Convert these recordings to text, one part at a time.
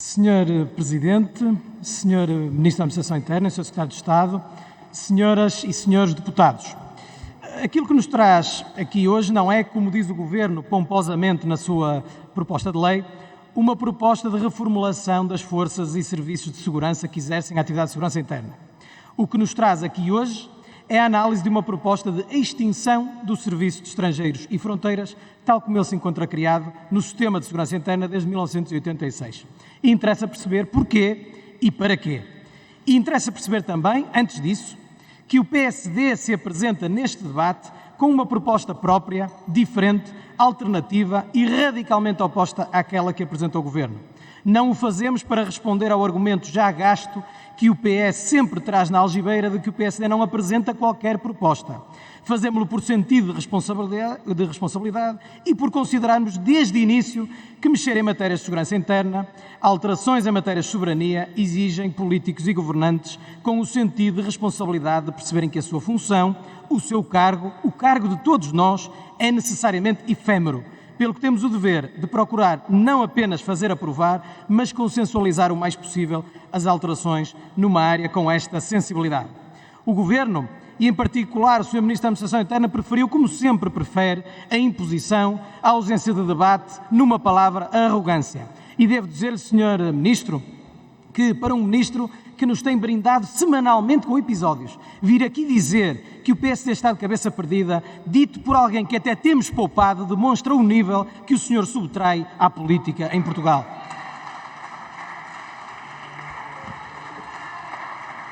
Senhor Presidente, Senhor Ministro da Administração Interna, Senhor Secretário de Estado, Senhoras e Senhores Deputados, aquilo que nos traz aqui hoje não é, como diz o Governo pomposamente na sua proposta de lei, uma proposta de reformulação das forças e serviços de segurança que exercem a atividade de segurança interna. O que nos traz aqui hoje é a análise de uma proposta de extinção do Serviço de Estrangeiros e Fronteiras, tal como ele se encontra criado no Sistema de Segurança Interna desde 1986. E interessa perceber porquê e para quê. E interessa perceber também, antes disso, que o PSD se apresenta neste debate com uma proposta própria, diferente, alternativa e radicalmente oposta àquela que apresentou o Governo. Não o fazemos para responder ao argumento já gasto que o PS sempre traz na algibeira de que o PSD não apresenta qualquer proposta. Fazemos-lo por sentido de responsabilidade e por considerarmos desde o início que mexer em matérias de segurança interna, alterações em matérias de soberania, exigem políticos e governantes com o sentido de responsabilidade de perceberem que a sua função, o seu cargo, o cargo de todos nós, é necessariamente efêmero, pelo que temos o dever de procurar não apenas fazer aprovar, mas consensualizar o mais possível as alterações numa área com esta sensibilidade. O Governo, e em particular o Sr. Ministro da Administração Interna, preferiu, como sempre prefere, a imposição, a ausência de debate, numa palavra, a arrogância. E devo dizer-lhe, Sr. Ministro, que para um Ministro que nos tem brindado semanalmente com episódios, vir aqui dizer que o PSD está de cabeça perdida, dito por alguém que até temos poupado, demonstra o nível que o senhor subtrai à política em Portugal.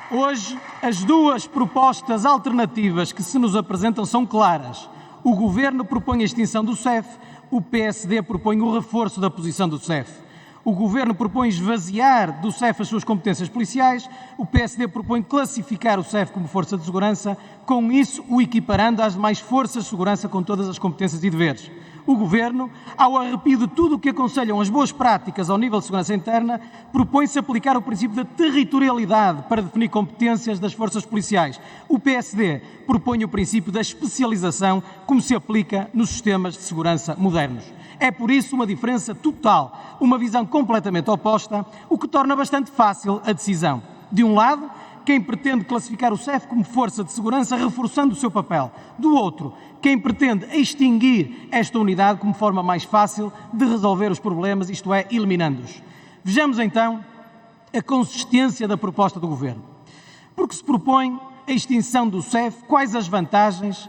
Hoje, as duas propostas alternativas que se nos apresentam são claras. O Governo propõe a extinção do SEF, o PSD propõe o reforço da posição do SEF. O Governo propõe esvaziar do SEF as suas competências policiais, o PSD propõe classificar o SEF como força de segurança, com isso o equiparando às demais forças de segurança com todas as competências e deveres. O Governo, ao arrepio de tudo o que aconselham as boas práticas ao nível de segurança interna, propõe-se aplicar o princípio da territorialidade para definir competências das forças policiais. O PSD propõe o princípio da especialização, como se aplica nos sistemas de segurança modernos. É por isso uma diferença total, uma visão completamente oposta, o que torna bastante fácil a decisão. De um lado, quem pretende classificar o SEF como força de segurança, reforçando o seu papel. Do outro, quem pretende extinguir esta unidade como forma mais fácil de resolver os problemas, isto é, eliminando-os. Vejamos então a consistência da proposta do Governo. Porque se propõe a extinção do SEF, quais as vantagens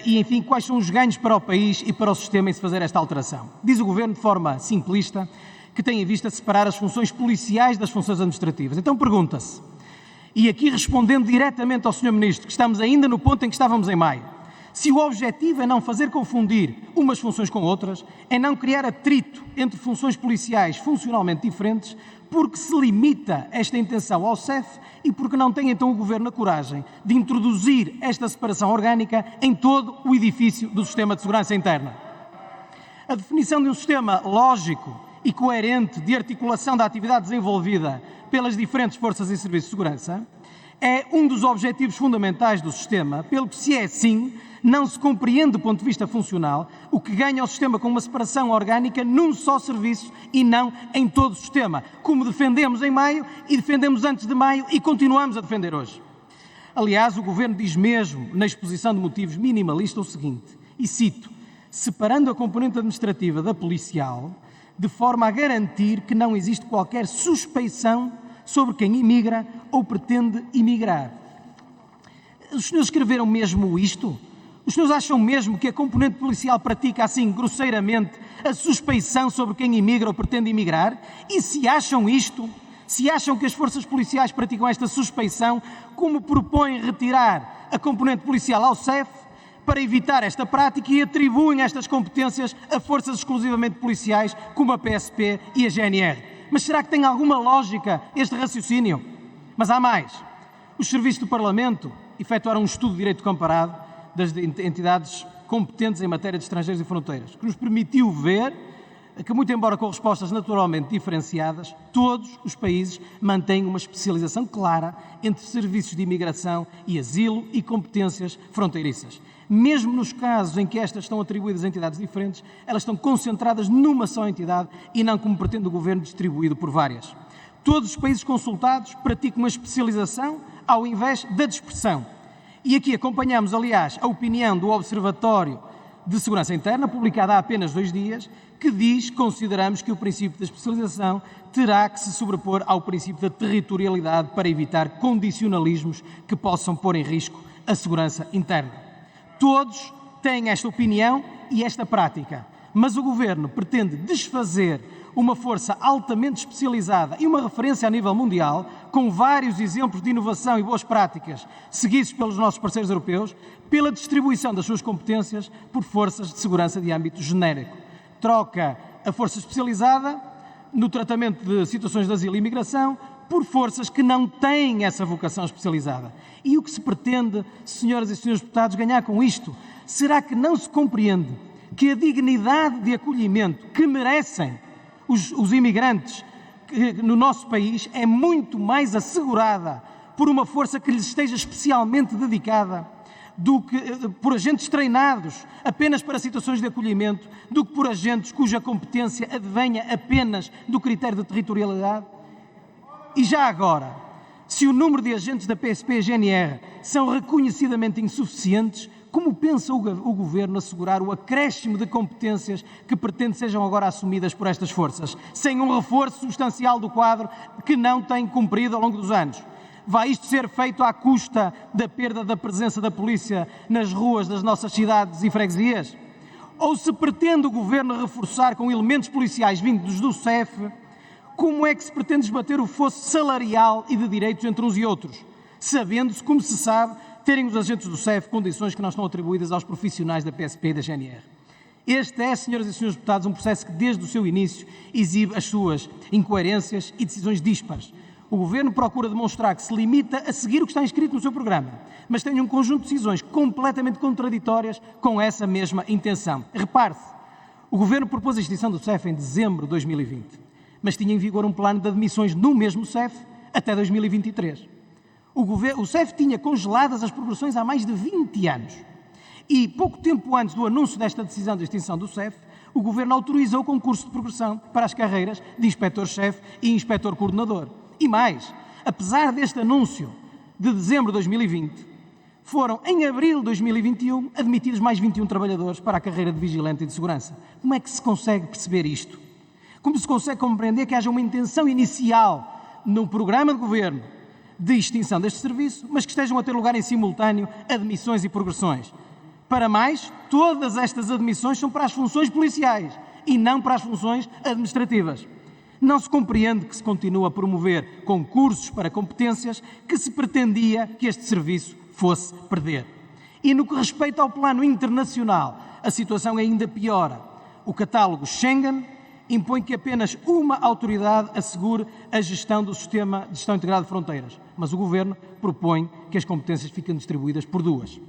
e, enfim, quais são os ganhos para o país e para o sistema em se fazer esta alteração? Diz o Governo, de forma simplista, que tem em vista separar as funções policiais das funções administrativas. Então pergunta-se, e aqui respondendo diretamente ao Sr. Ministro, que estamos ainda no ponto em que estávamos em maio, se o objetivo é não fazer confundir umas funções com outras, é não criar atrito entre funções policiais funcionalmente diferentes, porque se limita esta intenção ao SEF e porque não tem então o Governo a coragem de introduzir esta separação orgânica em todo o edifício do sistema de segurança interna. A definição de um sistema lógico e coerente de articulação da atividade desenvolvida pelas diferentes forças e serviços de segurança é um dos objetivos fundamentais do sistema, pelo que, se é assim, não se compreende do ponto de vista funcional o que ganha o sistema com uma separação orgânica num só serviço e não em todo o sistema, como defendemos em maio e defendemos antes de maio e continuamos a defender hoje. Aliás, o Governo diz mesmo, na exposição de motivos minimalista, o seguinte, e cito, separando a componente administrativa da policial, de forma a garantir que não existe qualquer suspeição sobre quem imigra ou pretende imigrar. Os senhores escreveram mesmo isto? Os senhores acham mesmo que a componente policial pratica assim, grosseiramente, a suspeição sobre quem imigra ou pretende imigrar? E se acham isto, se acham que as forças policiais praticam esta suspeição, como propõem retirar a componente policial ao SEF para evitar esta prática e atribuem estas competências a forças exclusivamente policiais, como a PSP e a GNR? Mas será que tem alguma lógica este raciocínio? Mas há mais. Os serviços do Parlamento efetuaram um estudo de direito comparado das entidades competentes em matéria de estrangeiros e fronteiras, que nos permitiu ver que, muito embora com respostas naturalmente diferenciadas, todos os países mantêm uma especialização clara entre serviços de imigração e asilo e competências fronteiriças. Mesmo nos casos em que estas estão atribuídas a entidades diferentes, elas estão concentradas numa só entidade e não, como pretende o Governo, distribuído por várias. Todos os países consultados praticam uma especialização ao invés da dispersão. E aqui acompanhamos, aliás, a opinião do Observatório de Segurança Interna, publicada há apenas 2 dias, que diz: consideramos que o princípio da especialização terá que se sobrepor ao princípio da territorialidade para evitar condicionalismos que possam pôr em risco a segurança interna. Todos têm esta opinião e esta prática, mas o Governo pretende desfazer uma força altamente especializada e uma referência a nível mundial, com vários exemplos de inovação e boas práticas seguidos pelos nossos parceiros europeus, pela distribuição das suas competências por forças de segurança de âmbito genérico. Troca a força especializada no tratamento de situações de asilo e imigração por forças que não têm essa vocação especializada. E o que se pretende, senhoras e senhores deputados, ganhar com isto? Será que não se compreende que a dignidade de acolhimento que merecem os imigrantes no nosso país é muito mais assegurada por uma força que lhes esteja especialmente dedicada do que por agentes treinados apenas para situações de acolhimento, do que por agentes cuja competência advenha apenas do critério de territorialidade? E já agora, se o número de agentes da PSP e GNR são reconhecidamente insuficientes, como pensa o Governo assegurar o acréscimo de competências que pretende sejam agora assumidas por estas forças, sem um reforço substancial do quadro que não tem cumprido ao longo dos anos? Vai isto ser feito à custa da perda da presença da polícia nas ruas das nossas cidades e freguesias? Ou se pretende o Governo reforçar com elementos policiais vindos do CEF, como é que se pretende esbater o fosso salarial e de direitos entre uns e outros, sabendo-se, como se sabe, terem os agentes do CEF condições que não estão atribuídas aos profissionais da PSP e da GNR? Este é, senhoras e senhores deputados, um processo que desde o seu início exibe as suas incoerências e decisões díspares. O Governo procura demonstrar que se limita a seguir o que está inscrito no seu programa, mas tem um conjunto de decisões completamente contraditórias com essa mesma intenção. Repare-se, o Governo propôs a extinção do CEF em dezembro de 2020, mas tinha em vigor um plano de admissões no mesmo CEF até 2023. O CEF tinha congeladas as progressões há mais de 20 anos. E pouco tempo antes do anúncio desta decisão de extinção do CEF, o Governo autorizou o concurso de progressão para as carreiras de inspetor-chefe e inspetor-coordenador. E mais, apesar deste anúncio de dezembro de 2020, foram, em abril de 2021, admitidos mais 21 trabalhadores para a carreira de vigilante e de segurança. Como é que se consegue perceber isto? Como se consegue compreender que haja uma intenção inicial no programa de Governo de extinção deste serviço, mas que estejam a ter lugar em simultâneo admissões e progressões? Para mais, todas estas admissões são para as funções policiais e não para as funções administrativas. Não se compreende que se continua a promover concursos para competências que se pretendia que este serviço fosse perder. E no que respeita ao plano internacional, a situação ainda piora. O catálogo Schengen impõe que apenas uma autoridade assegure a gestão do Sistema de Gestão Integrada de Fronteiras, mas o Governo propõe que as competências fiquem distribuídas por 2.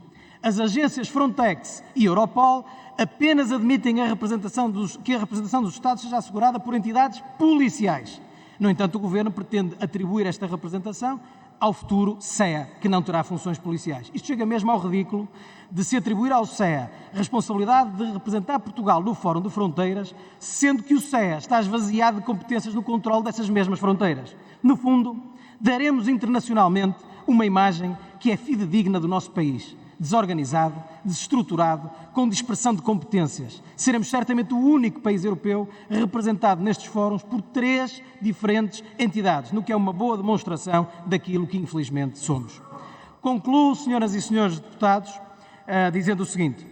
As agências Frontex e Europol apenas admitem que a representação dos Estados seja assegurada por entidades policiais. No entanto, o Governo pretende atribuir esta representação ao futuro CEA, que não terá funções policiais. Isto chega mesmo ao ridículo de se atribuir ao CEA a responsabilidade de representar Portugal no Fórum de Fronteiras, sendo que o CEA está esvaziado de competências no controle dessas mesmas fronteiras. No fundo, daremos internacionalmente uma imagem que é fidedigna do nosso país: desorganizado, desestruturado, com dispersão de competências. Seremos certamente o único país europeu representado nestes fóruns por 3 diferentes entidades, no que é uma boa demonstração daquilo que infelizmente somos. Concluo, senhoras e senhores deputados, dizendo o seguinte: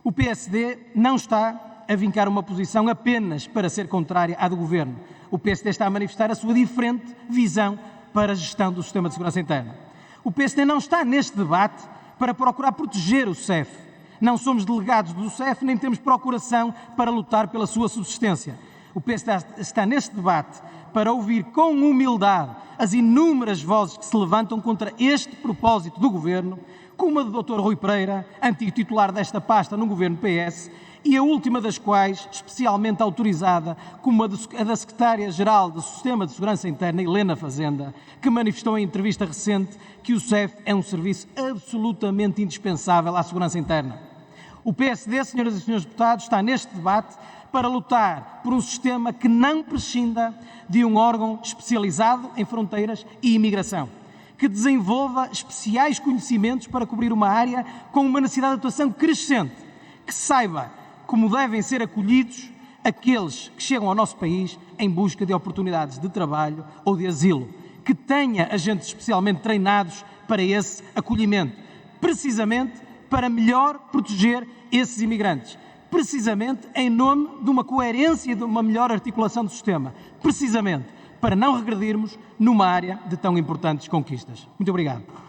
o PSD não está a vincar uma posição apenas para ser contrária à do Governo. O PSD está a manifestar a sua diferente visão para a gestão do Sistema de Segurança Interna. O PSD não está neste debate para procurar proteger o CEF. Não somos delegados do CEF, nem temos procuração para lutar pela sua subsistência. O PSD está neste debate para ouvir com humildade as inúmeras vozes que se levantam contra este propósito do Governo, como a do Dr. Rui Pereira, antigo titular desta pasta no Governo PS, e a última das quais, especialmente autorizada, como a da Secretária-Geral do Sistema de Segurança Interna, Helena Fazenda, que manifestou em entrevista recente que o CEF é um serviço absolutamente indispensável à segurança interna. O PSD, senhoras e senhores deputados, está neste debate para lutar por um sistema que não prescinda de um órgão especializado em fronteiras e imigração, que desenvolva especiais conhecimentos para cobrir uma área com uma necessidade de atuação crescente, que saiba como devem ser acolhidos aqueles que chegam ao nosso país em busca de oportunidades de trabalho ou de asilo, que tenha agentes especialmente treinados para esse acolhimento, precisamente para melhor proteger esses imigrantes, precisamente em nome de uma coerência e de uma melhor articulação do sistema, precisamente para não regredirmos numa área de tão importantes conquistas. Muito obrigado.